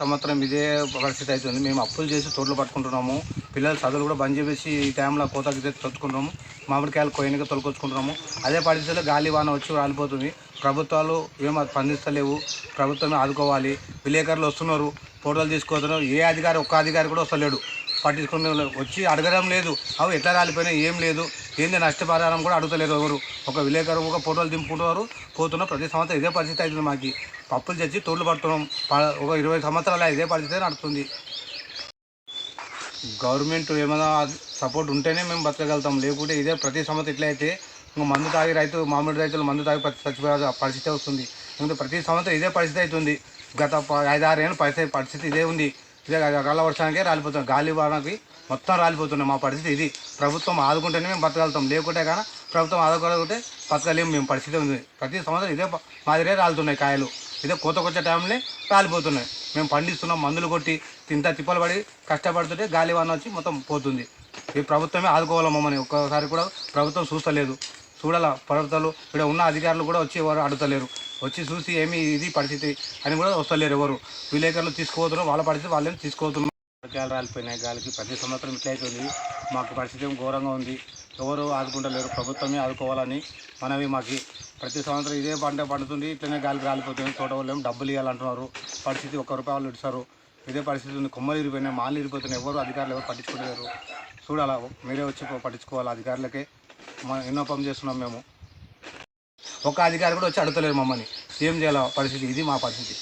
సంవత్సరం ఇదే పరిస్థితి అవుతుంది. మేము అప్పులు చేసి తోటలు పట్టుకుంటున్నాము. పిల్లలు చదువులు కూడా బంద్ చేసి ఈ టైంలో కోతకి తెచ్చుకుంటున్నాము. మామిడికాయలు కొయ్యనిగా తొలకొచ్చుకుంటున్నాము. అదే పరిస్థితిలో గాలి వాన వచ్చి రాలిపోతుంది. ప్రభుత్వాలు ఏమో స్పందిస్తలేవు. ప్రభుత్వమే ఆదుకోవాలి. విలేకరులు వస్తున్నారు, ఫోటోలు తీసుకొస్తున్నారు. ఏ అధికారి ఒక్క అధికారి కూడా వస్తలేడు. పట్టించుకునే వచ్చి అడగడం లేదు. అవి ఎట్లా రాలిపోయినాయి ఏం లేదు, ఏంది నష్టపరిహారం కూడా అడుగుతలేరు ఎవరు. ఒక విలేకరు ఒక ఫోటోలు దింపుకుంటున్నారు, పోతున్నారు. ప్రతి సంవత్సరం ఇదే పరిస్థితి అవుతుంది. మాకు పప్పులు తెచ్చి తోళ్ళు పడుతున్నాం. ఒక 20 సంవత్సరాలు ఇదే పరిస్థితి నడుస్తుంది. గవర్నమెంట్ ఏమైనా సపోర్ట్ ఉంటేనే మేము బతకగలుగుతాం. లేకుంటే ఇదే ప్రతి సంవత్సరం ఇట్లయితే ఇంకా మందు తాగి మామిడి రైతులు మందు తాగి చచ్చిపోయే పరిస్థితి వస్తుంది. ఎందుకంటే ప్రతి సంవత్సరం ఇదే పరిస్థితి అవుతుంది. గత 5-6 ఏళ్ళు పరిస్థితి ఇదే ఉంది. ఇదే అకాల వర్షానికే రాలిపోతున్నాం. గాలి వానకి మొత్తం రాలిపోతున్నాం. మా పరిస్థితి ఇది. ప్రభుత్వం ఆదుకుంటేనే మేము బతకగలుగుతాం. లేకుంటే కానీ ప్రభుత్వం ఆదుకోకపోతే బతకలేము. మేము పరిస్థితి ఉంది. ప్రతి సంవత్సరం ఇదే మాదిరే రాలుతున్నాయి కాయలు. ఇదే కోతకొచ్చే టైంలో రాలిపోతున్నాయి. మేము పండిస్తున్నాం, మందులు కొట్టి ఇంత తిప్పలు పడి కష్టపడుతుంటే గాలి వాన వచ్చి మొత్తం పోతుంది. ఈ ప్రభుత్వమే ఆదుకోవాలి మమ్మల్ని. ఒక్కసారి కూడా ప్రభుత్వం చూస్తలేదు. చూడాల ప్రభుత్వాలు ఇక్కడ ఉన్న అధికారులు కూడా వచ్చి ఎవరు అడుగుతలేరు. వచ్చి చూసి ఏమి ఇది పరిస్థితి అని కూడా వస్తలేరు ఎవరు. విలేకరులు తీసుకుపోతున్నారు, వాళ్ళ పరిస్థితి వాళ్ళని తీసుకుపోతున్నారు. కాయలు రాలిపోయినాయి గాలికి. ప్రతి సంవత్సరం ఇట్లయితుంది. మాకు పరిస్థితి ఘోరంగా ఉంది. ఎవరు ఆదుకుంటలేరు. ప్రభుత్వమే ఆదుకోవాలని మనవి మాకు. ప్రతి సంవత్సరం ఇదే పంట పండుతుంది, ఇట్లనే గాలికి రాలిపోతుంది. తోట వాళ్ళు డబ్బులు ఇవ్వాలంటున్నారు. పరిస్థితి ₹1 ఇస్తారు. ఇదే పరిస్థితి ఉంది. కొమ్మలు ఇరిపోయినాయి, మాలు ఇరిపోతున్నాయి. ఎవరు అధికారులు ఎవరు పట్టించుకోలేరు. చూడాలా, మీరే వచ్చి పట్టించుకోవాలి. అధికారులకే విన్నపం చేస్తున్నాం మేము. ఒక్క అధికారి కూడా వచ్చి అడుగుతలేరు మమ్మల్ని. ఏం చేయాలి పరిస్థితి ఇది మా పరిస్థితి.